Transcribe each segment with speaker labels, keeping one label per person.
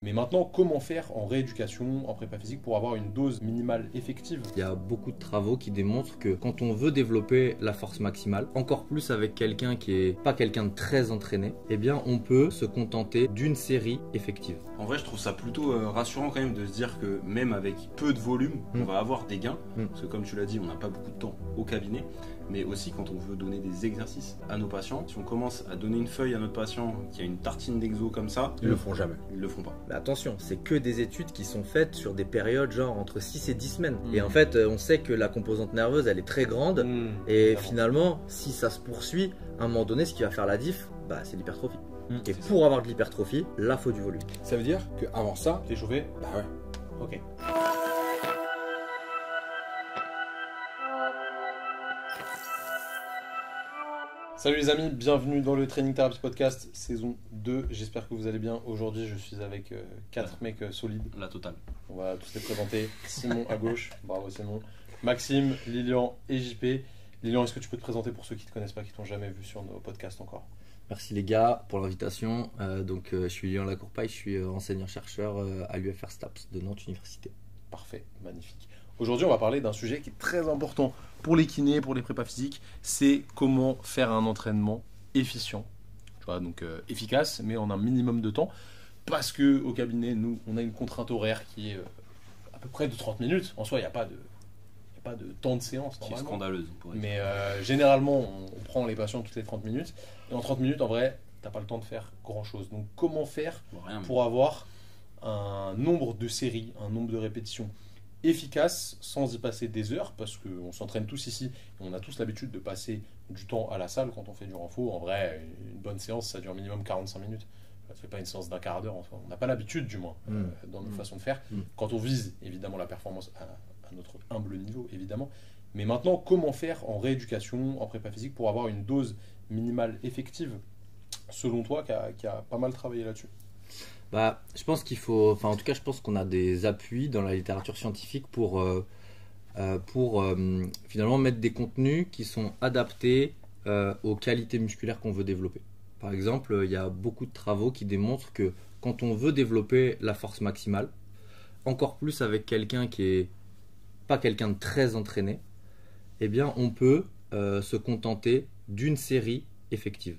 Speaker 1: Mais maintenant, comment faire en rééducation, en prépa physique pour avoir une dose minimale effective?
Speaker 2: Il y a beaucoup de travaux qui démontrent que quand on veut développer la force maximale, encore plus avec quelqu'un qui est pas quelqu'un de très entraîné, eh bien on peut se contenter d'une série effective.
Speaker 3: En vrai, je trouve ça plutôt rassurant quand même de se dire que même avec peu de volume, on va avoir des gains. Parce que comme tu l'as dit, on n'a pas beaucoup de temps au cabinet. Mais aussi quand on veut donner des exercices à nos patients, si on commence à donner une feuille à notre patient qui a une tartine d'exo comme ça,
Speaker 4: Ils le font jamais.
Speaker 3: ils le font pas.
Speaker 2: Mais attention, c'est que des études qui sont faites sur des périodes genre entre 6 et 10 semaines. Et en fait, on sait que la composante nerveuse, elle est très grande. Et
Speaker 1: Évidemment.
Speaker 2: finalement, si ça se poursuit, à un moment donné, ce qui va faire la diff, bah, c'est l'hypertrophie. Et
Speaker 3: c'est
Speaker 2: pour avoir de l'hypertrophie, là, faut du volume.
Speaker 4: Ça veut dire qu'avant ça,
Speaker 1: T'es chauffé?
Speaker 4: bah ouais.
Speaker 1: Ok. Salut les amis, bienvenue dans le Training Therapy Podcast saison 2. J'espère que vous allez bien. Aujourd'hui, je suis avec 4 mecs solides.
Speaker 3: La totale.
Speaker 1: On va tous les présenter. Simon à gauche, bravo Simon. Maxime, Lilian et JP. Lilian, est-ce que tu peux te présenter pour ceux qui ne te connaissent pas, qui t'ont jamais vu sur nos podcasts encore?
Speaker 2: Merci les gars pour l'invitation. Je suis Lilian Lacourpaille, je suis enseignant-chercheur à l'UFR STAPS de Nantes Université.
Speaker 1: Parfait, magnifique. Aujourd'hui, on va parler d'un sujet qui est très important pour les kinés, pour les prépas physiques. C'est comment faire un entraînement efficient. Tu vois, donc efficace, mais en un minimum de temps. Parce que au cabinet, nous, on a une contrainte horaire qui est à peu près de 30 minutes. En soi, il n'y a pas de temps de séance.
Speaker 3: Qui est
Speaker 1: Normalement.
Speaker 3: scandaleuse. on pourrait dire.
Speaker 1: Mais généralement, on prend les patients toutes les 30 minutes. Et en 30 minutes, en vrai, tu n'as pas le temps de faire grand-chose. Donc, comment faire
Speaker 3: Bon, rien, mais-
Speaker 1: pour avoir un nombre de séries, un nombre de répétitions efficace sans y passer des heures, parce qu'on s'entraîne tous ici, et on a tous l'habitude de passer du temps à la salle quand on fait du renfort. En vrai, une bonne séance, ça dure minimum 45 minutes. Ça ne fait pas une séance d'un quart d'heure. Enfin, on n'a pas l'habitude, du moins, dans nos façons de faire. Quand on vise, évidemment, la performance à notre humble niveau, évidemment. Mais maintenant, comment faire en rééducation, en prépa physique, pour avoir une dose minimale effective, selon toi, qui a pas mal travaillé là-dessus?
Speaker 2: Bah, je pense qu'il faut, enfin en tout cas, je pense qu'on a des appuis dans la littérature scientifique pour finalement mettre des contenus qui sont adaptés aux qualités musculaires qu'on veut développer. Par exemple, il y a beaucoup de travaux qui démontrent que quand on veut développer la force maximale, encore plus avec quelqu'un qui est pas quelqu'un de très entraîné, eh bien on peut se contenter d'une série effective.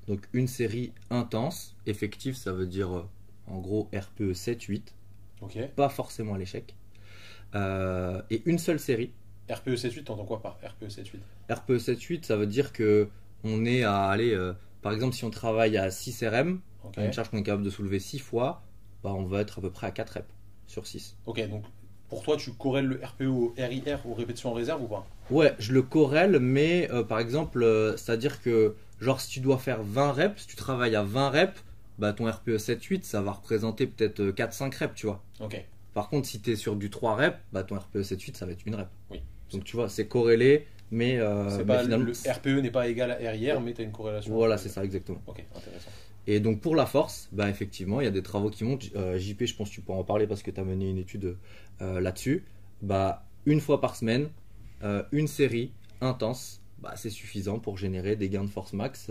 Speaker 2: Donc une série intense, effective, ça veut dire en gros RPE 7-8,
Speaker 1: Ok.
Speaker 2: pas forcément à l'échec. Et une seule série.
Speaker 1: RPE 7.8, t'entends quoi par RPE 7.8?
Speaker 2: RPE 7-8, ça veut dire que on est à aller, par exemple, si on travaille à 6 RM,
Speaker 1: Ok.
Speaker 2: une charge qu'on est capable de soulever 6 fois, bah, on va être à peu près à 4 reps sur 6.
Speaker 1: Ok, donc pour toi, tu corrèles le RPE au RIR, aux répétitions en réserve ou pas?
Speaker 2: Ouais, je le corrèle, mais par exemple, c'est-à-dire que genre si tu dois faire 20 reps, si tu travailles à 20 reps, bah, ton RPE 7-8, ça va représenter peut-être 4-5 reps, tu vois.
Speaker 1: Ok.
Speaker 2: Par contre, si tu es sur du 3 reps, bah, ton RPE 7-8, ça va être une rep.
Speaker 1: Oui.
Speaker 2: Donc tu vois, c'est corrélé, mais,
Speaker 1: C'est
Speaker 2: mais
Speaker 1: pas,
Speaker 2: finalement...
Speaker 1: le RPE n'est pas égal à RIR, mais tu as une corrélation.
Speaker 2: Voilà, c'est ça, exactement.
Speaker 1: Ok, intéressant.
Speaker 2: Et donc pour la force, bah, effectivement, il y a des travaux qui montrent, JP, je pense que tu peux en parler parce que tu as mené une étude là-dessus, bah, une fois par semaine, une série intense, bah, c'est suffisant pour générer des gains de force max.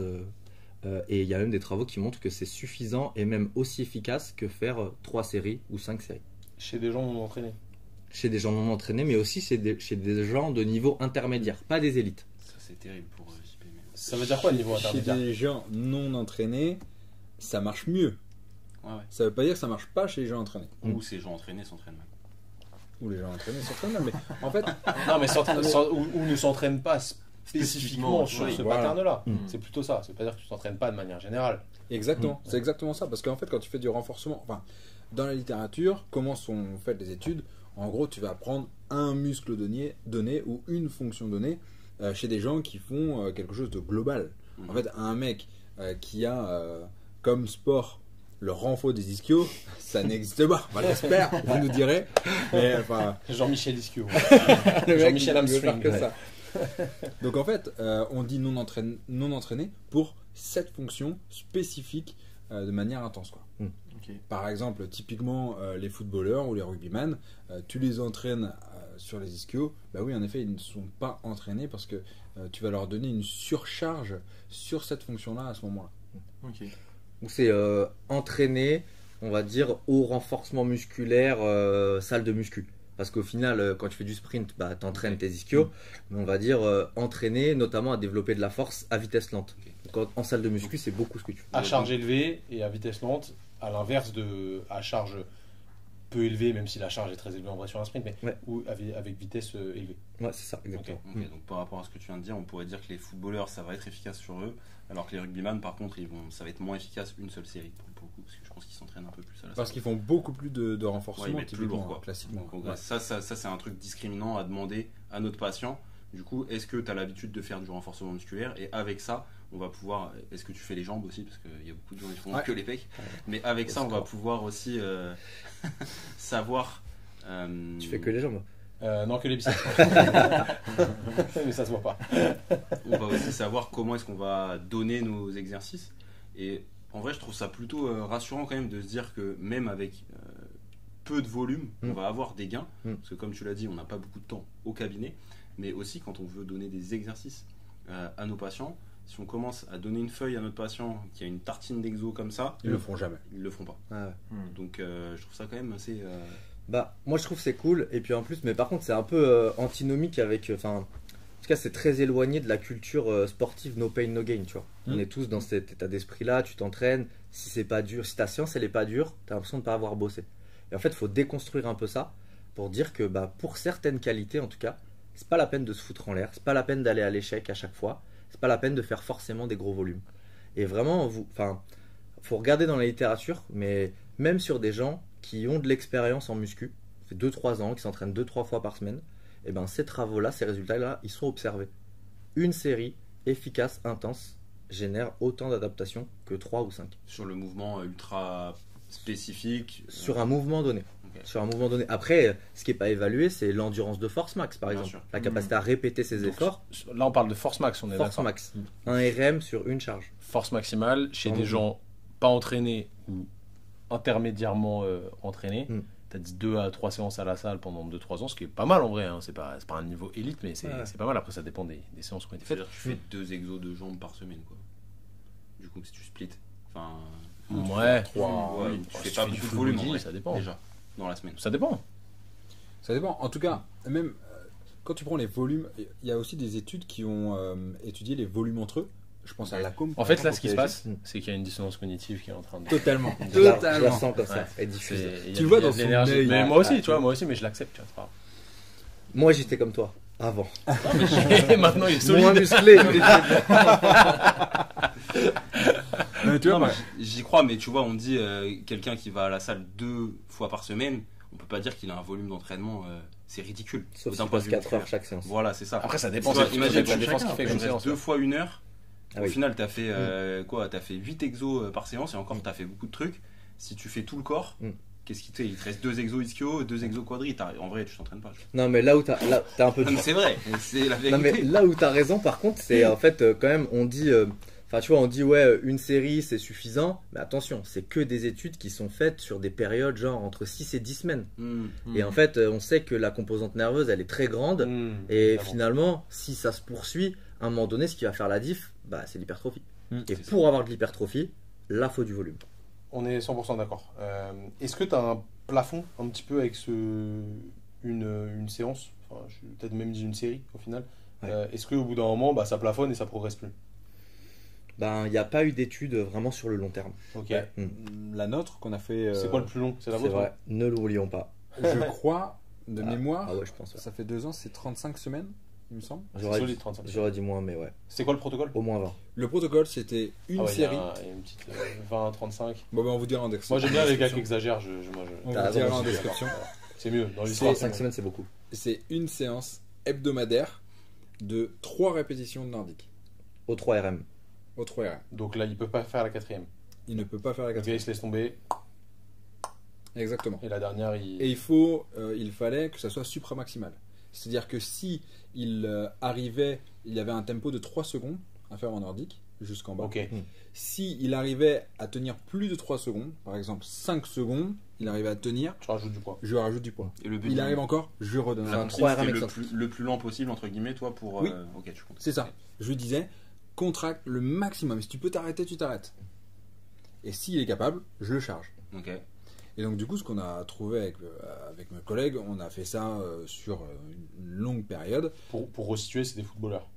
Speaker 2: Et il y a même des travaux qui montrent que c'est suffisant et même aussi efficace que faire 3 séries ou 5 séries.
Speaker 1: Chez des gens non entraînés.
Speaker 2: Chez des gens non entraînés, mais aussi chez des gens de niveau intermédiaire, pas des élites.
Speaker 3: Ça, c'est terrible pour JP. mais-
Speaker 1: Ça veut dire quoi niveau
Speaker 4: Chez
Speaker 1: intermédiaire?
Speaker 4: des gens non entraînés, ça marche mieux.
Speaker 3: Ouais, ouais.
Speaker 4: Ça veut pas dire que ça marche pas chez les gens entraînés.
Speaker 3: Ou ces gens entraînés s'entraînent mal.
Speaker 4: Ou les gens entraînés s'entraînent mal, mais en fait,
Speaker 1: Non, mais ou ne s'entraîne pas spécifiquement sur
Speaker 3: oui,
Speaker 1: ce
Speaker 4: voilà.
Speaker 1: pattern-là. C'est plutôt ça. C'est pas dire que tu t'entraînes pas de manière générale.
Speaker 4: exactement, c'est exactement ça. Parce qu'en fait, quand tu fais du renforcement, enfin, dans la littérature, comment sont faites les études? En gros, tu vas prendre un muscle donné ou une fonction donnée chez des gens qui font quelque chose de global. En fait, un mec qui a comme sport le renfort des ischios, ça n'existe pas. Enfin, j'espère, vous nous direz. Mais enfin,
Speaker 1: Jean-Michel Ischio.
Speaker 4: le mec,
Speaker 1: Jean-Michel
Speaker 4: il veut faire
Speaker 1: Armstrong.
Speaker 4: que ça. Donc en fait, on dit non entraîné pour cette fonction spécifique de manière intense, quoi.
Speaker 3: Ok.
Speaker 4: Par exemple, typiquement les footballeurs ou les rugbyman, tu les entraînes sur les ischios, bah oui, en effet, ils ne sont pas entraînés parce que tu vas leur donner une surcharge sur cette fonction-là à ce moment-là.
Speaker 3: Ok.
Speaker 2: Donc c'est entraîné on va dire, au renforcement musculaire, salle de muscu. Parce qu'au final, quand tu fais du sprint, bah, tu entraînes tes ischios. Mais on va dire entraîner notamment à développer de la force à vitesse lente. Donc, en salle de muscu, c'est beaucoup ce que tu fais.
Speaker 1: À charge élevée et à vitesse lente, à l'inverse de à charge peu élevée, même si la charge est très élevée en vrai sur un sprint, mais
Speaker 2: Ouais.
Speaker 1: ou avec vitesse élevée.
Speaker 2: Ouais, c'est ça, exactement.
Speaker 3: Ok, donc par rapport à ce que tu viens de dire, on pourrait dire que les footballeurs, ça va être efficace sur eux, alors que les rugbyman, par contre, ça va être moins efficace une seule série, pour le coup, parce que je pense qu'ils s'entraînent un peu plus à la
Speaker 4: Parce
Speaker 3: salle.
Speaker 4: qu'ils font beaucoup plus de
Speaker 3: Ouais,
Speaker 4: renforcement,
Speaker 3: ils mettent plus
Speaker 4: typiquement,
Speaker 3: lourd, quoi.
Speaker 4: classiquement.
Speaker 3: Donc,
Speaker 4: Ouais.
Speaker 3: ça c'est un truc discriminant à demander à notre patient. Du coup, est-ce que tu as l'habitude de faire du renforcement musculaire? Et avec ça, on va pouvoir. Est-ce que tu fais les jambes aussi? Parce qu'il y a beaucoup de gens qui font
Speaker 4: Ouais.
Speaker 3: que les pecs. Mais avec ça, on va pouvoir aussi savoir.
Speaker 2: Tu fais que les jambes.
Speaker 1: Non, que les biceps. Mais ça se voit pas.
Speaker 3: On va aussi savoir comment est-ce qu'on va donner nos exercices. Et en vrai, je trouve ça plutôt rassurant quand même de se dire que même avec peu de volume, on va avoir des gains. Parce que comme tu l'as dit, on n'a pas beaucoup de temps au cabinet. Mais aussi quand on veut donner des exercices à nos patients, si on commence à donner une feuille à notre patient qui a une tartine d'exo comme ça,
Speaker 4: Ils le feront jamais.
Speaker 3: ils le feront pas.
Speaker 2: Ah ouais.
Speaker 3: Donc je trouve ça quand même assez...
Speaker 2: Bah, moi je trouve que c'est cool, et puis en plus, mais par contre, c'est un peu antinomique avec. Enfin, en tout cas, c'est très éloigné de la culture sportive no pain, no gain, tu vois. On est tous dans cet état d'esprit-là, tu t'entraînes, si c'est pas dur, si ta séance elle est pas dure, t'as l'impression de pas avoir bossé. Et en fait, il faut déconstruire un peu ça pour dire que bah, pour certaines qualités, en tout cas, c'est pas la peine de se foutre en l'air, c'est pas la peine d'aller à l'échec à chaque fois, c'est pas la peine de faire forcément des gros volumes. Et vraiment, faut regarder dans la littérature, mais même sur des gens qui ont de l'expérience en muscu, ça fait 2-3 ans, qui s'entraînent 2-3 fois par semaine, et ben ces travaux-là, ces résultats-là, ils sont observés. Une série efficace, intense, génère autant d'adaptations que 3 ou 5.
Speaker 3: sur le mouvement ultra spécifique.
Speaker 2: Sur un mouvement donné.
Speaker 3: Ok.
Speaker 2: Sur un mouvement donné. Après, ce qui n'est pas évalué, c'est l'endurance de force max, par
Speaker 3: Bien
Speaker 2: exemple.
Speaker 3: sûr.
Speaker 2: La capacité à répéter ses
Speaker 1: Donc,
Speaker 2: efforts,
Speaker 1: Là, on parle de force max, on est
Speaker 2: force
Speaker 1: d'accord.
Speaker 2: max. Un RM sur une charge.
Speaker 1: Force maximale chez
Speaker 2: Sur
Speaker 1: des
Speaker 2: mouvement.
Speaker 1: gens pas entraînés ou intermédiairement entraînés.
Speaker 2: Mm.
Speaker 1: Tu as dit 2 à 3 séances à la salle pendant 2-3 ans, ce qui est pas mal en vrai. Hein. C'est pas un niveau élite, mais c'est
Speaker 2: Ouais.
Speaker 1: c'est pas mal. Après, ça dépend des séances qui ont été faites.
Speaker 3: C'est-à-dire que tu fais 2 exos de jambes par semaine, quoi. Du coup, si tu splits. Enfin.
Speaker 1: Ouais.
Speaker 3: Ouais, tu fais pas
Speaker 1: du
Speaker 3: beaucoup de
Speaker 1: full
Speaker 3: volume,
Speaker 1: body,
Speaker 3: en vrai,
Speaker 1: ça dépend.
Speaker 3: déjà, dans la semaine.
Speaker 1: Ça dépend.
Speaker 4: Ça dépend. En tout cas, même quand tu prends les volumes, il y a aussi des études qui ont étudié les volumes entre eux. Je pense à l'ACOM.
Speaker 1: En fait, là, ce qui se
Speaker 2: PSG.
Speaker 1: passe, c'est qu'il y a une dissonance cognitive qui est en train de.
Speaker 4: Totalement.
Speaker 2: Je la
Speaker 4: Totalement.
Speaker 2: sens comme ça,
Speaker 1: Ouais.
Speaker 2: elle diffuse.
Speaker 1: Il y a-
Speaker 4: Tu le vois
Speaker 1: il y a
Speaker 4: dans
Speaker 1: de
Speaker 4: son
Speaker 1: l'énergie.
Speaker 4: œil.
Speaker 1: Mais moi aussi, tu vois, moi aussi, mais je l'accepte. Tu vois, c'est pas
Speaker 2: Moi, j'étais comme toi, avant.
Speaker 1: grave. Et maintenant, il est
Speaker 2: Moins
Speaker 1: solide.
Speaker 2: musclé.
Speaker 4: Mais tu vois,
Speaker 3: Non,
Speaker 4: moi,
Speaker 3: mais j'y crois, mais tu vois, on dit quelqu'un qui va à la salle 2 fois par semaine, on peut pas dire qu'il a un volume d'entraînement, c'est ridicule.
Speaker 2: Sauf
Speaker 3: D'un
Speaker 2: s'il
Speaker 3: point
Speaker 2: passe
Speaker 3: de vue
Speaker 2: 4 heures
Speaker 3: musculaire.
Speaker 2: chaque séance.
Speaker 3: Voilà, c'est ça.
Speaker 1: Après, ça dépend.
Speaker 3: Tu vois,
Speaker 1: c'est
Speaker 3: imagine,
Speaker 1: la
Speaker 3: tu
Speaker 1: défense qui fait comme
Speaker 3: restes
Speaker 1: séance.
Speaker 3: 2 fois 1 heure.
Speaker 2: Ah
Speaker 3: Au
Speaker 2: oui.
Speaker 3: final, t'as fait quoi? T'as fait 8 exos par séance et encore, t'as fait beaucoup de trucs. Si tu fais tout le corps,
Speaker 2: Mm.
Speaker 3: qu'est-ce qui te fait? Il te reste 2 exos ischio, 2 exos quadri. En vrai, tu t'entraînes pas.
Speaker 2: Non, mais là où t'as un peu de
Speaker 3: Non, mais c'est vrai, c'est la
Speaker 2: Non mais
Speaker 3: vérité.
Speaker 2: là où t'as raison par contre c'est en fait quand même on dit enfin tu vois on dit ouais une série c'est suffisant mais attention c'est que des études qui sont faites sur des périodes genre entre 6 et 10 semaines
Speaker 3: Mm.
Speaker 2: et en fait on sait que la composante nerveuse elle est très grande et
Speaker 1: Évidemment.
Speaker 2: finalement si ça se poursuit à un moment donné ce qui va faire la diff bah, c'est l'hypertrophie et
Speaker 3: c'est
Speaker 2: pour avoir de l'hypertrophie là faut du volume.
Speaker 1: On est 100% d'accord. Est-ce que tu as un plafond un petit peu avec une séance, enfin, je vais peut-être même dit une série au final.
Speaker 2: Ouais.
Speaker 1: Est-ce qu'au bout d'un moment, bah, ça plafonne et ça progresse plus?
Speaker 2: Ben il n'y a pas eu d'études vraiment sur le long terme.
Speaker 1: Ok.
Speaker 4: Ouais. La nôtre qu'on a fait.
Speaker 1: C'est quoi le plus long? C'est la
Speaker 2: C'est
Speaker 1: vôtre?
Speaker 2: vrai ne l'oublions pas.
Speaker 4: Je crois, de mémoire,
Speaker 2: Ah ouais je pense ouais.
Speaker 4: ça fait 2 ans, c'est 35 semaines, il me semble.
Speaker 1: C'est
Speaker 2: J'aurais
Speaker 1: solide,
Speaker 2: dit,
Speaker 1: 35.
Speaker 2: j'aurais dit moins mais ouais
Speaker 1: C'est quoi le protocole?
Speaker 2: au moins 20.
Speaker 4: Le protocole, c'était une
Speaker 1: Ah ouais, il y a
Speaker 4: série.
Speaker 1: il y a une petite 20, 35.
Speaker 4: Bon, ben, on vous dira en description.
Speaker 1: Moi j'aime bien les gars qui exagèrent.
Speaker 4: On
Speaker 2: T'as
Speaker 4: vous dira
Speaker 2: raison,
Speaker 4: en
Speaker 2: je suis
Speaker 4: description.
Speaker 1: C'est mieux. Dans l'histoire,
Speaker 2: 5
Speaker 1: c'est
Speaker 2: semaines c'est beaucoup.
Speaker 4: C'est une séance hebdomadaire de 3 répétitions de nordique
Speaker 2: Au 3 RM.
Speaker 4: au 3 RM.
Speaker 1: bon. Donc là, il peut pas faire la quatrième.
Speaker 4: Il ne peut pas faire la
Speaker 1: Le gars,
Speaker 4: quatrième.
Speaker 1: il se laisse tomber.
Speaker 4: Exactement.
Speaker 1: Et la dernière, il.
Speaker 4: Et il fallait que ça soit supramaximal. C'est-à-dire que si il arrivait, il avait un tempo de 3 secondes à faire en nordique jusqu'en bas.
Speaker 1: Ok.
Speaker 4: Si il arrivait à tenir plus de 3 secondes, par exemple 5 secondes, il arrivait à tenir,
Speaker 1: Tu rajoutes du poids.
Speaker 4: je rajoute du poids.
Speaker 3: Et le but
Speaker 4: Il arrive encore, je redonne.
Speaker 3: la
Speaker 2: un
Speaker 3: consigne,
Speaker 2: 3
Speaker 3: c'était
Speaker 2: RM
Speaker 3: le
Speaker 2: excentrique.
Speaker 3: le plus lent possible, entre guillemets, toi, pour.
Speaker 4: Oui.
Speaker 3: Ok, je comprends.
Speaker 4: C'est ça. Je lui disais, contracte le maximum. Si tu peux t'arrêter, tu t'arrêtes. Et s'il est capable, je le charge.
Speaker 3: Ok.
Speaker 4: Et donc du coup, ce qu'on a trouvé avec mes collègues, on a fait ça sur une longue période.
Speaker 1: Pour resituer, c'est des footballeurs.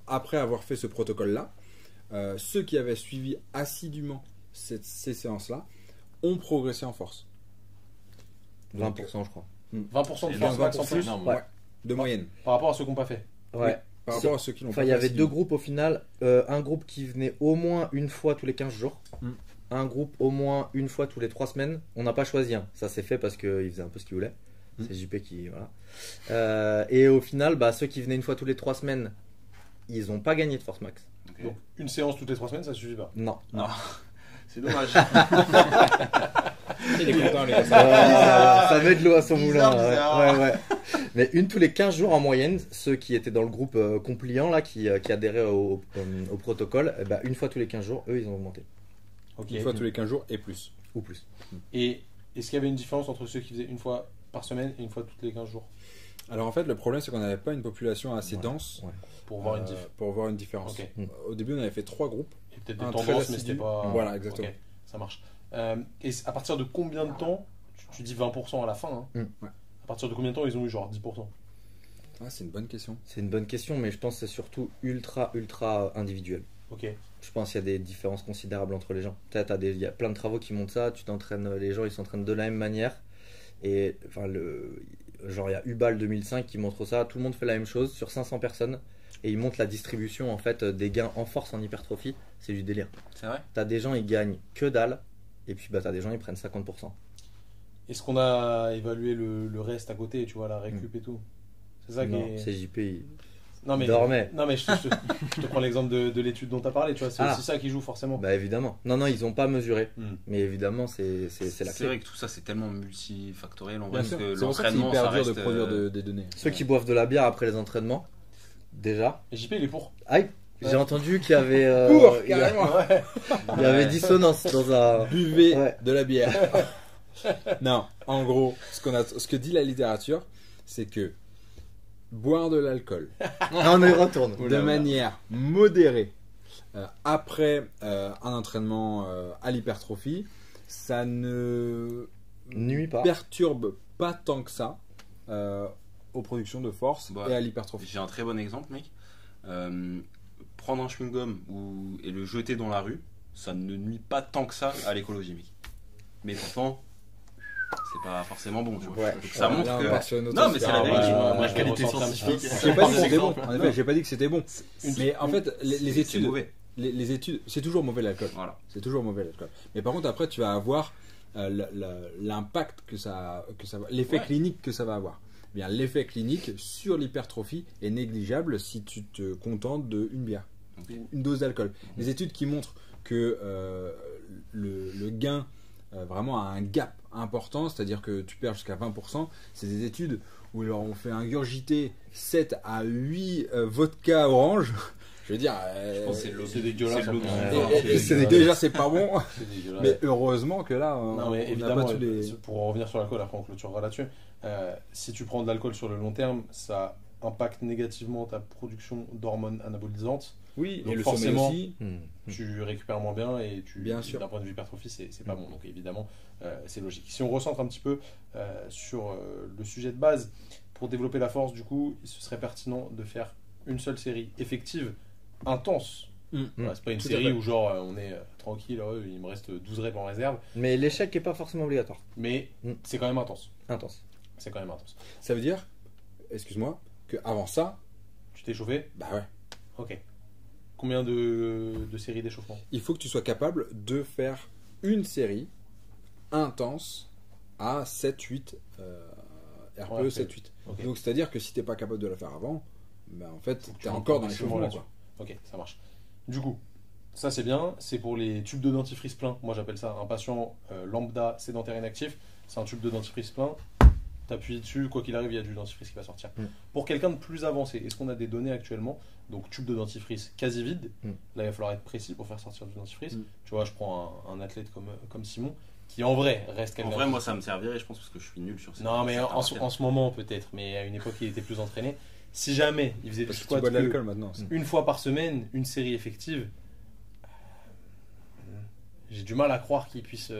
Speaker 4: Après avoir fait ce protocole-là, ceux qui avaient suivi assidûment ces séances-là ont progressé en force.
Speaker 2: 20% je crois.
Speaker 1: 20% de
Speaker 3: C'est
Speaker 1: force max en
Speaker 4: 20%,
Speaker 1: plus
Speaker 3: énorme.
Speaker 2: Ouais.
Speaker 4: De moyenne.
Speaker 1: par rapport à ceux qui n'ont pas fait.
Speaker 2: Ouais.
Speaker 4: Par rapport à ceux qui l'ont
Speaker 2: Enfin,
Speaker 4: pas
Speaker 2: il y
Speaker 4: fait
Speaker 2: avait deux
Speaker 4: assidûment.
Speaker 2: groupes au final. Un groupe qui venait au moins une fois tous les 15 jours.
Speaker 4: Mm.
Speaker 2: Un groupe au moins une fois tous les 3 semaines. On n'a pas choisi. Hein. Ça s'est fait parce qu'il faisait un peu ce qu'il voulait.
Speaker 4: Mm.
Speaker 2: C'est JP qui. Voilà. Et au final, ceux qui venaient une fois tous les 3 semaines, ils n'ont pas gagné de force max.
Speaker 3: Ok.
Speaker 1: Donc, une séance toutes les 3 semaines, ça suffit pas.
Speaker 2: Non.
Speaker 3: Non. C'est dommage.
Speaker 4: Il est content, les gars.
Speaker 2: Ça met de l'eau à son
Speaker 3: Bizarre,
Speaker 2: moulin.
Speaker 3: bizarre.
Speaker 2: Ouais. Mais une tous les 15 jours en moyenne, ceux qui étaient dans le groupe compliant, là, qui adhéraient au protocole, une fois tous les 15 jours, eux, ils ont augmenté.
Speaker 1: Ok.
Speaker 4: Une fois tous les 15 jours et plus.
Speaker 2: Ou plus.
Speaker 1: Et est-ce qu'il y avait une différence entre ceux qui faisaient une fois par semaine et une fois toutes les 15 jours
Speaker 4: Alors en fait, le problème, c'est qu'on n'avait pas une population assez
Speaker 2: Ouais.
Speaker 4: dense
Speaker 2: Ouais.
Speaker 1: pour voir une diff?
Speaker 4: pour voir une différence.
Speaker 1: Ok.
Speaker 4: Au début, on avait fait 3 groupes.
Speaker 1: Et peut-être des
Speaker 4: Un très
Speaker 1: tendances, mais
Speaker 4: assidu.
Speaker 1: c'était pas.
Speaker 4: Voilà, exactement.
Speaker 1: Ok, ça marche. Et à partir de combien de temps, tu dis 20% à la fin, hein,
Speaker 2: Mm.
Speaker 4: Ouais.
Speaker 1: à partir de combien de temps ils ont eu genre 10%?
Speaker 4: Ah, c'est une bonne question.
Speaker 2: C'est une bonne question, mais je pense que c'est surtout ultra individuel.
Speaker 1: Ok.
Speaker 2: Je pense qu'il y a des différences considérables entre les gens. Il y a plein de travaux qui montrent ça. Tu t'entraînes, les gens ils s'entraînent de la même manière. Et enfin, genre il y a Ubal 2005 qui montre ça. Tout le monde fait la même chose sur 500 personnes. Et il montre la distribution en fait des gains en force en hypertrophie. C'est du délire.
Speaker 3: C'est vrai.
Speaker 2: T'as des gens ils gagnent que dalle. Et puis t'as des gens ils prennent 50%.
Speaker 1: Est-ce qu'on a évalué le reste à côté, tu vois, la récup et tout? C'est ça qui
Speaker 2: Non,
Speaker 1: est.
Speaker 2: c'est JP.
Speaker 1: Non mais,
Speaker 2: dormait.
Speaker 1: non, mais je te prends l'exemple de l'étude dont tu as parlé, tu vois, c'est
Speaker 2: Ah.
Speaker 1: aussi ça qui joue forcément.
Speaker 2: Bah évidemment. Non, ils ont pas mesuré.
Speaker 1: Hmm.
Speaker 2: Mais évidemment, c'est la
Speaker 3: C'est
Speaker 2: clé.
Speaker 3: vrai que tout ça c'est tellement multifactoriel en
Speaker 4: Bien
Speaker 3: vrai
Speaker 4: sûr.
Speaker 3: que
Speaker 4: C'est pour ça que c'est
Speaker 3: l'entraînement ça
Speaker 4: hyper dur de
Speaker 3: reste.
Speaker 4: produire des données.
Speaker 2: Ceux qui boivent de la bière après les entraînements, déjà.
Speaker 1: Et JP, il est pour.
Speaker 2: Aïe, j'ai entendu qu'il y avait.
Speaker 4: Pour,
Speaker 2: il y a-
Speaker 4: carrément.
Speaker 2: il y avait dissonance dans un.
Speaker 4: Buvez
Speaker 2: Ouais.
Speaker 4: de la bière. Non, en gros, ce que dit la littérature, c'est que boire de l'alcool
Speaker 2: Ah, on y retourne.
Speaker 4: de manière modérée après un entraînement à l'hypertrophie, ça ne
Speaker 2: Nuit pas.
Speaker 4: perturbe pas tant que ça aux productions de force
Speaker 3: Bah,
Speaker 4: et à l'hypertrophie.
Speaker 3: J'ai un très bon exemple, mec. Prendre un chewing-gum et le jeter dans la rue, ça ne nuit pas tant que ça à l'écologie, mec. Mais pourtant, c'est pas forcément bon, tu vois.
Speaker 2: Ouais.
Speaker 3: Donc ça montre
Speaker 4: Là, on
Speaker 3: que.
Speaker 4: part sur une autre
Speaker 3: Non, mais c'est la
Speaker 4: sphère.
Speaker 3: vérité.
Speaker 1: ouais,
Speaker 3: Moi,
Speaker 1: je
Speaker 3: qualité
Speaker 1: ressens un petit peu.
Speaker 3: scientifique.
Speaker 4: J'ai pas dit que c'était bon.
Speaker 3: Exemple.
Speaker 4: En effet, j'ai pas dit que c'était bon. Mais en fait, les
Speaker 3: C'est
Speaker 4: études,
Speaker 3: mauvais.
Speaker 4: les études, c'est toujours mauvais l'alcool.
Speaker 3: Voilà.
Speaker 4: C'est toujours mauvais l'alcool. Mais par contre, après, tu vas avoir l'impact que ça va, l'effet
Speaker 1: Ouais.
Speaker 4: clinique que ça va avoir. Eh bien, l'effet clinique sur l'hypertrophie est négligeable si tu te contentes d'une bière,
Speaker 3: Ok.
Speaker 4: une dose d'alcool. Les études qui montrent que le gain vraiment a un gap important, c'est-à-dire que tu perds jusqu'à 20%, c'est des études où ils leur ont fait ingurgiter 7 à 8 vodka orange. Je veux dire,
Speaker 3: Je pense que c'est le
Speaker 1: C'est dégueulasse,
Speaker 3: c'est le
Speaker 1: en plus.
Speaker 2: Ouais.
Speaker 4: c'est
Speaker 2: dégueulasse.
Speaker 4: déjà c'est pas bon.
Speaker 1: C'est dégueulasse.
Speaker 4: Mais heureusement que là, on
Speaker 1: Non, mais
Speaker 4: n'a
Speaker 1: évidemment,
Speaker 4: pas tous les.
Speaker 1: pour en revenir sur l'alcool, après on clôturera là-dessus. Si tu prends de l'alcool sur le long terme, ça impacte négativement ta production d'hormones anabolisantes.
Speaker 4: Oui,
Speaker 1: Donc
Speaker 4: et le
Speaker 1: forcément-
Speaker 4: sommeil aussi.
Speaker 1: Tu récupères moins bien et
Speaker 4: Bien sûr.
Speaker 1: d'un point de vue hypertrophie, c'est pas bon. Donc évidemment, c'est logique. Si on recentre un petit peu sur le sujet de base, pour développer la force, du coup, ce serait pertinent de faire une seule série effective, intense. Voilà, c'est pas une
Speaker 4: Tout à
Speaker 1: série
Speaker 4: fait.
Speaker 1: où genre on est tranquille, il me reste 12 reps en réserve,
Speaker 2: Mais l'échec est pas forcément obligatoire.
Speaker 1: mais
Speaker 2: Mm.
Speaker 1: c'est quand même intense.
Speaker 2: Intense.
Speaker 1: C'est quand même intense.
Speaker 4: Ça veut dire, excuse-moi, que avant ça,
Speaker 1: Tu t'es chauffé?
Speaker 4: bah ouais,
Speaker 1: Ok. Combien de séries d'échauffement?
Speaker 4: il faut que tu sois capable de faire une série intense à 7-8 RPE
Speaker 1: Ouais,
Speaker 4: 7-8.
Speaker 1: Ok.
Speaker 4: Donc c'est-à-dire que si t'es pas capable de la faire avant, bah en fait,
Speaker 1: Faut que tu
Speaker 4: t'es
Speaker 1: montes
Speaker 4: encore dans
Speaker 1: progressivement
Speaker 4: l'échauffement.
Speaker 1: là-dessus.
Speaker 4: quoi.
Speaker 1: Ok, ça marche. Du coup, ça c'est bien, c'est pour les tubes de dentifrice plein. Moi j'appelle ça un patient lambda sédentaire inactif. C'est un tube de dentifrice plein. T'appuies dessus, quoi qu'il arrive, il y a du dentifrice qui va sortir.
Speaker 2: Mm.
Speaker 1: Pour quelqu'un de plus avancé, est-ce qu'on a des données actuellement? Donc tube de dentifrice quasi vide.
Speaker 2: Mm.
Speaker 1: Là il va falloir être précis pour faire sortir du dentifrice.
Speaker 4: Mm.
Speaker 1: Tu vois, je prends un athlète comme Simon, qui en vrai reste
Speaker 3: En
Speaker 1: quelqu'un.
Speaker 3: vrai, moi, ça me servirait, je pense, parce que je suis nul sur ça.
Speaker 1: Non mais en ce moment peut-être, mais à une époque il était plus entraîné. Si jamais il faisait du
Speaker 4: Parce que tu
Speaker 1: squat
Speaker 4: bois de
Speaker 1: que
Speaker 4: l'alcool maintenant. c'est-
Speaker 1: une fois par semaine, une série effective, j'ai du mal à croire qu'il puisse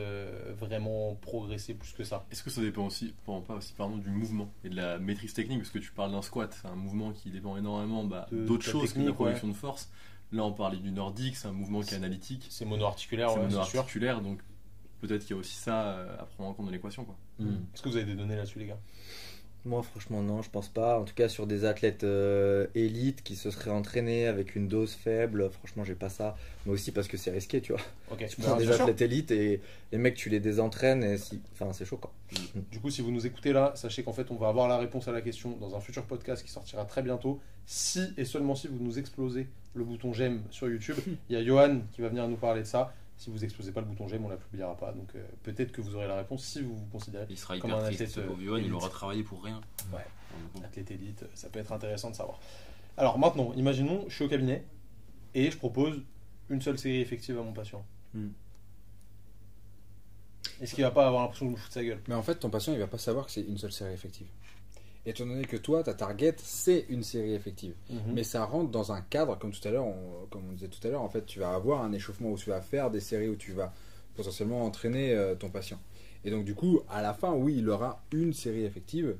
Speaker 1: vraiment progresser plus que ça.
Speaker 5: Est-ce que ça dépend aussi, pas aussi pardon, du mouvement et de la maîtrise technique? Parce que tu parles d'un squat, c'est un mouvement qui dépend énormément d'autres
Speaker 1: ta
Speaker 5: choses que de la
Speaker 1: technique,
Speaker 5: production de force. Là, on parlait du nordique, c'est un mouvement qui est analytique,
Speaker 1: C'est mono-articulaire,
Speaker 5: c'est
Speaker 1: ouais, c'est sûr.
Speaker 5: mono-articulaire, donc peut-être qu'il y a aussi ça à prendre en compte dans l'équation, quoi.
Speaker 1: Est-ce que vous avez des données là-dessus, les gars?
Speaker 2: Moi, franchement, non, je pense pas. En tout cas, sur des athlètes élites qui se seraient entraînés avec une dose faible, franchement, j'ai pas ça. Mais aussi parce que c'est risqué, tu vois.
Speaker 1: Ok.
Speaker 2: Tu prends des
Speaker 1: Bien sûr.
Speaker 2: athlètes élites et les mecs, tu les désentraînes et enfin, c'est chaud, quoi.
Speaker 1: Du coup, si vous nous écoutez là, sachez qu'en fait, on va avoir la réponse à la question dans un futur podcast qui sortira très bientôt. Si et seulement si vous nous explosez le bouton j'aime sur YouTube, il y a Johan qui va venir nous parler de ça. Si vous explosez pas le bouton j'aime, on la publiera pas. Donc peut-être que vous aurez la réponse si vous vous considérez
Speaker 3: Il sera
Speaker 1: comme
Speaker 3: hyper
Speaker 1: un
Speaker 3: triste,
Speaker 1: athlète,
Speaker 3: ce pauvre Johan, il
Speaker 1: élite.
Speaker 3: aura travaillé pour rien.
Speaker 1: Ouais. Athlète élite. Ça peut être intéressant de savoir. Alors maintenant, imaginons, je suis au cabinet et je propose une seule série effective à mon patient. Est-ce qu'il va pas avoir l'impression de me foutre sa gueule?
Speaker 4: Mais en fait, ton patient, il va pas savoir que c'est une seule série effective. Étant donné que toi, ta target, c'est une série effective. Mais ça rentre dans un cadre, comme tout à l'heure, comme on disait tout à l'heure, en fait, tu vas avoir un échauffement où tu vas faire des séries où tu vas potentiellement entraîner ton patient. Et donc, du coup, à la fin, oui, il aura une série effective.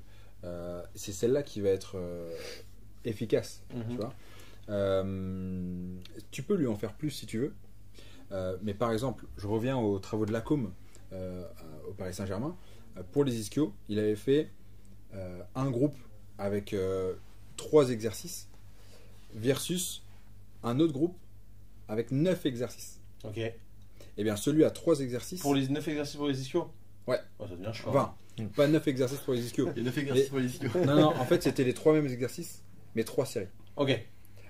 Speaker 4: C'est celle-là qui va être efficace. Tu vois. Tu peux lui en faire plus si tu veux. Mais par exemple, je reviens aux travaux de Lacombe au Paris Saint-Germain. Pour les ischios, il avait fait un groupe avec 3 exercices versus un autre groupe avec 9 exercices.
Speaker 1: Ok.
Speaker 4: Et bien celui à 3 exercices.
Speaker 1: Pour les 9 exercices pour les ischios?
Speaker 4: Ouais.
Speaker 1: Oh, ça devient chiant.
Speaker 4: Enfin, pas 9 exercices pour les ischios.
Speaker 5: Il y a 9 exercices pour les ischios.
Speaker 4: Non, en fait c'était les 3 mêmes exercices, mais 3 séries.
Speaker 1: Ok.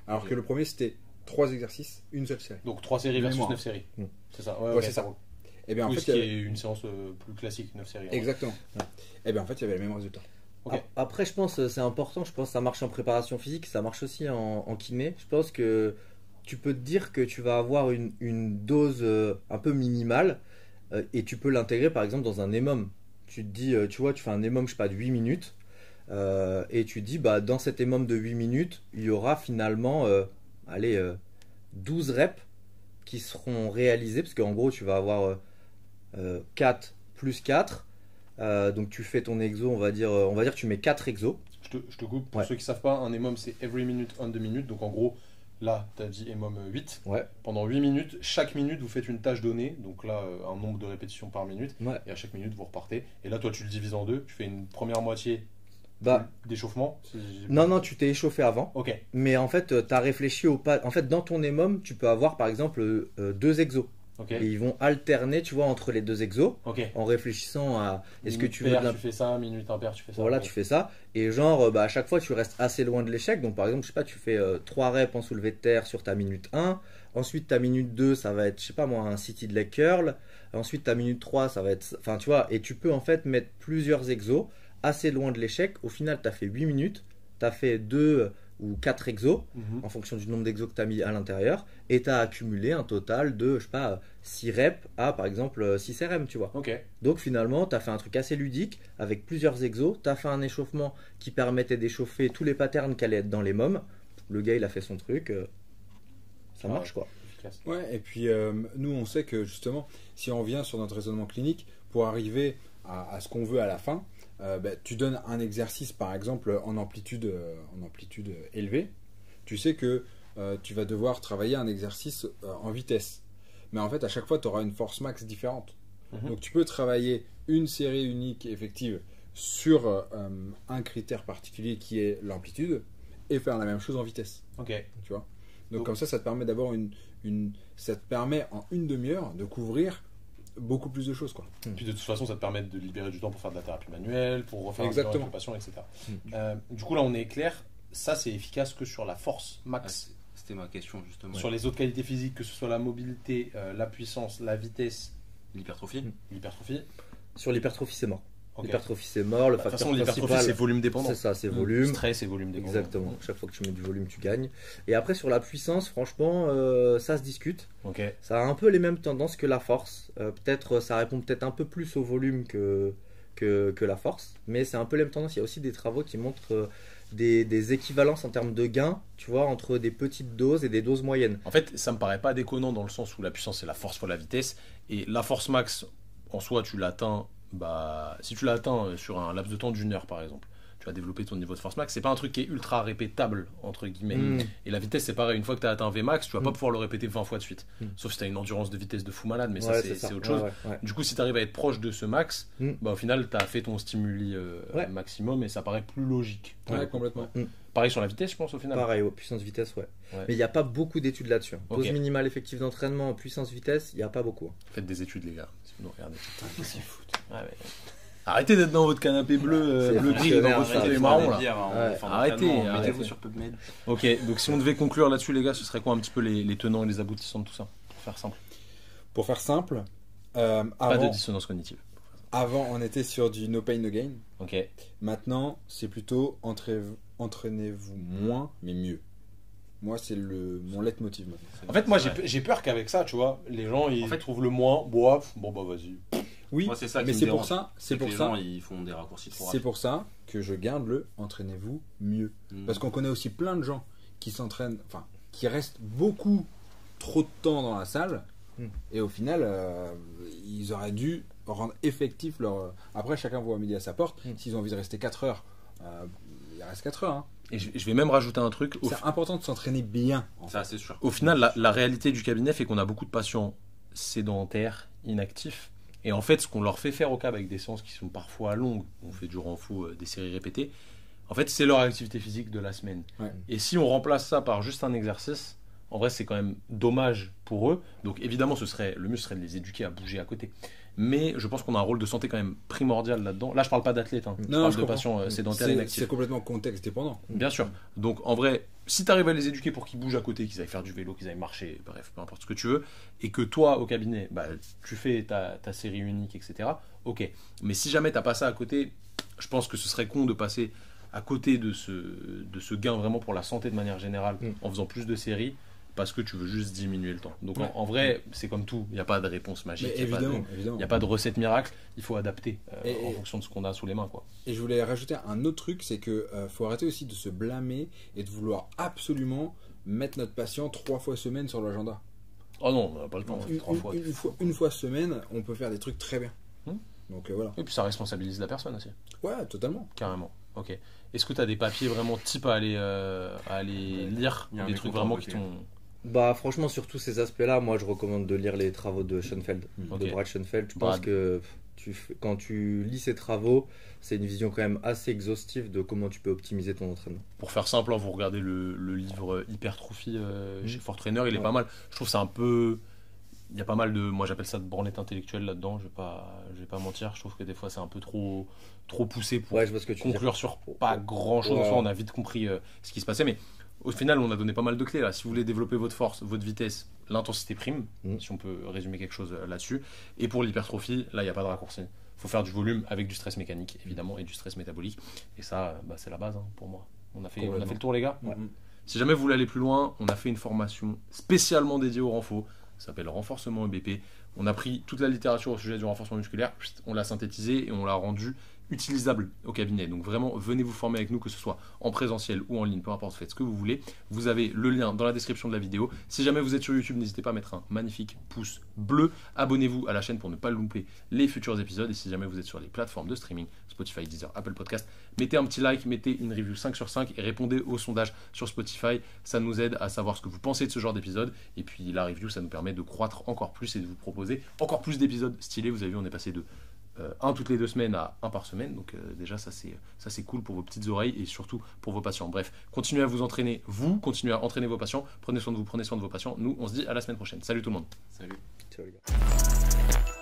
Speaker 4: Alors que le premier c'était 3 exercices, une seule série.
Speaker 1: Donc 3 séries versus
Speaker 4: Mémoire.
Speaker 1: 9 séries.
Speaker 2: Mm.
Speaker 1: C'est ça.
Speaker 4: Ouais,
Speaker 1: ok,
Speaker 4: c'est ça.
Speaker 1: roule.
Speaker 4: Et bien en
Speaker 1: Oui,
Speaker 4: fait,
Speaker 1: ce qui
Speaker 4: il y avait-
Speaker 1: est une séance plus classique, 9 séries. hein.
Speaker 4: exactement. Et bien en fait, il y avait le même résultat.
Speaker 1: Ok.
Speaker 2: Après, je pense c'est important. Je pense que ça marche en préparation physique, ça marche aussi en kiné. Je pense que tu peux te dire que tu vas avoir une dose un peu minimale et tu peux l'intégrer par exemple dans un EMOM. Tu te dis, tu vois, tu fais un EMOM, je sais pas, de 8 minutes et tu te dis, bah, dans cet EMOM de 8 minutes, il y aura finalement 12 reps qui seront réalisés parce qu'en gros, tu vas avoir 4 plus 4. Donc tu fais ton exo, on va dire que tu mets 4 exos.
Speaker 1: Je te coupe. Pour
Speaker 2: Ouais.
Speaker 1: ceux qui savent pas, un EMOM c'est every minute on the minute. Donc en gros, là, tu as dit EMOM 8.
Speaker 2: Ouais.
Speaker 1: Pendant 8 minutes, chaque minute, vous faites une tâche donnée. Donc là, un nombre de répétitions par minute.
Speaker 2: Ouais.
Speaker 1: Et à chaque minute, vous repartez. Et là, toi, tu le divises en deux. Tu fais une première moitié
Speaker 2: Bah
Speaker 1: d'échauffement.
Speaker 2: non, tu t'es échauffé avant.
Speaker 1: Ok.
Speaker 2: Mais en fait, tu as réfléchi au pas. En fait, dans ton EMOM, tu peux avoir par exemple 2 exos.
Speaker 1: Ok.
Speaker 2: Et ils vont alterner, tu vois, entre les 2 exos
Speaker 1: Ok.
Speaker 2: en réfléchissant à est-ce que
Speaker 1: Minute
Speaker 2: tu veux
Speaker 1: paire,
Speaker 2: de la-
Speaker 1: tu fais ça, minute impair, tu fais ça.
Speaker 2: Voilà,
Speaker 1: Ok.
Speaker 2: tu fais ça. Et genre, bah, à chaque fois, tu restes assez loin de l'échec. Donc, par exemple, je sais pas, tu fais 3 reps en soulevé de terre sur ta minute 1. Ensuite, ta minute 2, ça va être, je sais pas moi, un city leg curl. Ensuite, ta minute 3, ça va être. Enfin, tu vois, et tu peux en fait mettre plusieurs exos assez loin de l'échec. Au final, tu as fait 8 minutes. Tu as fait 2 ou 4 exos
Speaker 1: Mhm.
Speaker 2: en fonction du nombre d'exos que tu as mis à l'intérieur. Et tu as accumulé un total de, je sais pas, 6 reps à par exemple 6 RM, tu vois.
Speaker 1: Ok.
Speaker 2: Donc finalement, tu as fait un truc assez ludique avec plusieurs exos. Tu as fait un échauffement qui permettait d'échauffer tous les patterns qui allaient être dans les mômes. Le gars, il a fait son truc. Ça marche quoi.
Speaker 1: Efficace.
Speaker 4: Ouais, et puis nous, on sait que justement, si on revient sur notre raisonnement clinique, pour arriver à ce qu'on veut à la fin, tu donnes un exercice, par exemple, en amplitude élevée. Tu sais que tu vas devoir travailler un exercice en vitesse. Mais en fait, à chaque fois, tu auras une force max différente.
Speaker 1: Mhm.
Speaker 4: Donc, tu peux travailler une série unique effective sur un critère particulier qui est l'amplitude et faire la même chose en vitesse.
Speaker 1: Ok.
Speaker 4: Tu vois. Donc,
Speaker 1: Donc-
Speaker 4: comme ça te permet d'avoir ça te permet en une demi-heure de couvrir beaucoup plus de choses, quoi.
Speaker 1: Puis de toute façon, ça te permet de libérer du temps pour faire de la thérapie manuelle, pour refaire un bilan
Speaker 4: Exactement.
Speaker 1: avec le patient, etc. Du coup, là, on est clair. Ça, c'est efficace que sur la force
Speaker 3: Ah,
Speaker 1: max.
Speaker 3: C'était ma question justement.
Speaker 1: Sur les autres qualités physiques, que ce soit la mobilité, la puissance, la vitesse,
Speaker 3: L'hypertrophie.
Speaker 1: l'hypertrophie.
Speaker 2: Sur l'hypertrophie, c'est mort.
Speaker 1: Ok.
Speaker 2: L'hypertrophie, c'est mort. Le
Speaker 1: De toute
Speaker 2: facteur
Speaker 1: façon, l'hypertrophie,
Speaker 2: principal,
Speaker 1: c'est volume dépendant.
Speaker 2: c'est ça, c'est volume.
Speaker 1: Stress et volume dépendant.
Speaker 2: Exactement. Chaque fois que tu mets du volume, tu gagnes. Et après, sur la puissance, franchement, ça se discute.
Speaker 1: Ok.
Speaker 2: Ça a un peu les mêmes tendances que la force. Peut-être, ça répond peut-être un peu plus au volume que la force. Mais c'est un peu les mêmes tendances. Il y a aussi des travaux qui montrent des équivalences en termes de gains, tu vois, entre des petites doses et des doses moyennes.
Speaker 1: En fait, ça me paraît pas déconnant dans le sens où la puissance c'est la force fois la vitesse Et la force max, en soi, tu l'atteins, bah, si tu l'atteins sur un laps de temps d'1 heure par exemple, tu vas développer ton niveau de force max. C'est pas un truc qui est ultra répétable, entre guillemets. Et la vitesse, c'est pareil. Une fois que tu as atteint Vmax, tu vas pas pouvoir le répéter 20 fois de suite. Sauf si tu as une endurance de vitesse de fou malade, mais ça, c'est autre chose. Du coup, si tu arrives à être proche de ce max, bah, au final, tu as fait ton stimuli maximum et ça paraît plus logique.
Speaker 4: Ouais, complètement.
Speaker 1: Pareil sur la vitesse, je pense, au final.
Speaker 2: Pareil, puissance vitesse, ouais. Mais il n'y a pas beaucoup d'études là-dessus. Dose minimale effective d'entraînement, puissance vitesse, il n'y a pas beaucoup.
Speaker 1: Faites des études, les gars. Si vous nous regardez. C'est fou. Arrêtez d'être dans votre canapé bleu gris, dans votre fauteuil marron là. Arrêtez,
Speaker 3: mettez-vous sur PubMed.
Speaker 1: Ok, donc si on devait conclure là-dessus, les gars, ce serait quoi un petit peu les tenants et les aboutissants de tout ça, pour faire simple?
Speaker 4: Pour faire simple,
Speaker 1: pas de dissonance cognitive.
Speaker 4: Avant, on était sur du no pain no gain.
Speaker 1: Ok.
Speaker 4: Maintenant, c'est plutôt entraînez-vous moins, mais mieux. Moi, c'est mon leitmotiv maintenant.
Speaker 1: En fait, moi, j'ai peur qu'avec ça, tu vois, les gens ils trouvent le moins, bon bah vas-y.
Speaker 4: Oui,
Speaker 3: moi, c'est ça qui
Speaker 4: mais
Speaker 3: me
Speaker 4: c'est
Speaker 3: dérange.
Speaker 4: pour ça, c'est pour
Speaker 3: les
Speaker 4: ça.
Speaker 3: gens, ils font des raccourcis trop
Speaker 4: C'est
Speaker 3: rapides.
Speaker 4: pour ça que je garde le entraînez-vous mieux. Parce qu'on connaît aussi plein de gens qui s'entraînent, enfin, qui restent beaucoup trop de temps dans la salle, et au final, ils auraient dû rendre effectif leur. Après, chacun voit midi à sa porte. S'ils ont envie de rester 4 heures, il reste 4 heures. Hein.
Speaker 1: Et je vais même rajouter un truc.
Speaker 4: C'est important de s'entraîner bien.
Speaker 3: Ça, c'est sûr.
Speaker 1: Au final, la réalité du cabinet fait qu'on a beaucoup de patients sédentaires, inactifs. Et en fait, ce qu'on leur fait faire au CAB avec des séances qui sont parfois longues, on fait du renfo, des séries répétées, en fait, c'est leur activité physique de la semaine.
Speaker 4: Ouais.
Speaker 1: Et si on remplace ça par juste un exercice, en vrai, c'est quand même dommage pour eux. Donc évidemment, le mieux serait de les éduquer à bouger à côté. Mais je pense qu'on a un rôle de santé quand même primordial là-dedans. Là, je parle pas d'athlètes, je parle de patients sédentaires inactifs.
Speaker 4: C'est complètement contexte dépendant.
Speaker 1: Bien sûr. Donc en vrai, si tu arrives à les éduquer pour qu'ils bougent à côté, qu'ils aillent faire du vélo, qu'ils aillent marcher, bref, peu importe ce que tu veux, et que toi, au cabinet, bah, tu fais ta série unique, etc., ok. Mais si jamais tu n'as pas ça à côté, je pense que ce serait con de passer à côté de ce gain vraiment pour la santé de manière générale en faisant plus de séries, parce que tu veux juste diminuer le temps. Donc en vrai, c'est comme tout, il n'y a pas de réponse magique, il n'y a pas de recette miracle, il faut adapter en fonction de ce qu'on a sous les mains, quoi.
Speaker 4: Et je voulais rajouter un autre truc, c'est que faut arrêter aussi de se blâmer et de vouloir absolument mettre notre patient 3 fois semaine sur l'agenda.
Speaker 1: Oh non, on n'a pas le temps, 3 fois.
Speaker 4: Une fois semaine, on peut faire des trucs très bien. Donc voilà.
Speaker 1: Et puis ça responsabilise la personne aussi.
Speaker 4: Ouais, totalement.
Speaker 1: Carrément. Ok. Est-ce que tu as des papiers vraiment type à aller lire, des trucs vraiment qui t'ont...
Speaker 2: Bah franchement, sur tous ces aspects-là, moi je recommande de lire les travaux de Schoenfeld, de Brad Schoenfeld. Je pense que quand tu lis ces travaux, c'est une vision quand même assez exhaustive de comment tu peux optimiser ton entraînement.
Speaker 1: Pour faire simple, vous regardez le livre Hypertrophie chez Fort Trainer, il est pas mal. Je trouve que c'est un peu... Il y a pas mal de... Moi j'appelle ça de branlette intellectuelle là-dedans, je vais pas mentir. Je trouve que des fois c'est un peu trop poussé pour
Speaker 2: je vois ce que tu
Speaker 1: conclure sur pas grand-chose. Ouais. On a vite compris ce qui se passait, mais... Au final, on a donné pas mal de clés là. Si vous voulez développer votre force, votre vitesse, l'intensité prime, si on peut résumer quelque chose là-dessus. Et pour l'hypertrophie, là, il n'y a pas de raccourci. Il faut faire du volume avec du stress mécanique, évidemment, et du stress métabolique. Et ça, c'est la base pour moi. On a fait le tour, les gars. Ouais. Si jamais vous voulez aller plus loin, on a fait une formation spécialement dédiée au renfo. Ça s'appelle renforcement EBP. On a pris toute la littérature au sujet du renforcement musculaire, on l'a synthétisée et on l'a rendue utilisable au cabinet. Donc vraiment, venez vous former avec nous, que ce soit en présentiel ou en ligne, peu importe, faites ce que vous voulez. Vous avez le lien dans la description de la vidéo. Si jamais vous êtes sur YouTube, n'hésitez pas à mettre un magnifique pouce bleu. Abonnez-vous à la chaîne pour ne pas louper les futurs épisodes. Et si jamais vous êtes sur les plateformes de streaming, Spotify, Deezer, Apple Podcast, mettez un petit like, mettez une review 5 sur 5 et répondez au sondage sur Spotify. Ça nous aide à savoir ce que vous pensez de ce genre d'épisode. Et puis la review, ça nous permet de croître encore plus et de vous proposer encore plus d'épisodes stylés. Vous avez vu, on est passé de un toutes les 2 semaines à un par semaine, donc déjà ça c'est cool pour vos petites oreilles et surtout pour vos patients. Bref, continuez à vous entraîner, continuez à entraîner vos patients, prenez soin de vous, prenez soin de vos patients. Nous on se dit à la semaine prochaine. Salut tout le monde.
Speaker 3: Salut.
Speaker 2: Ciao les gars.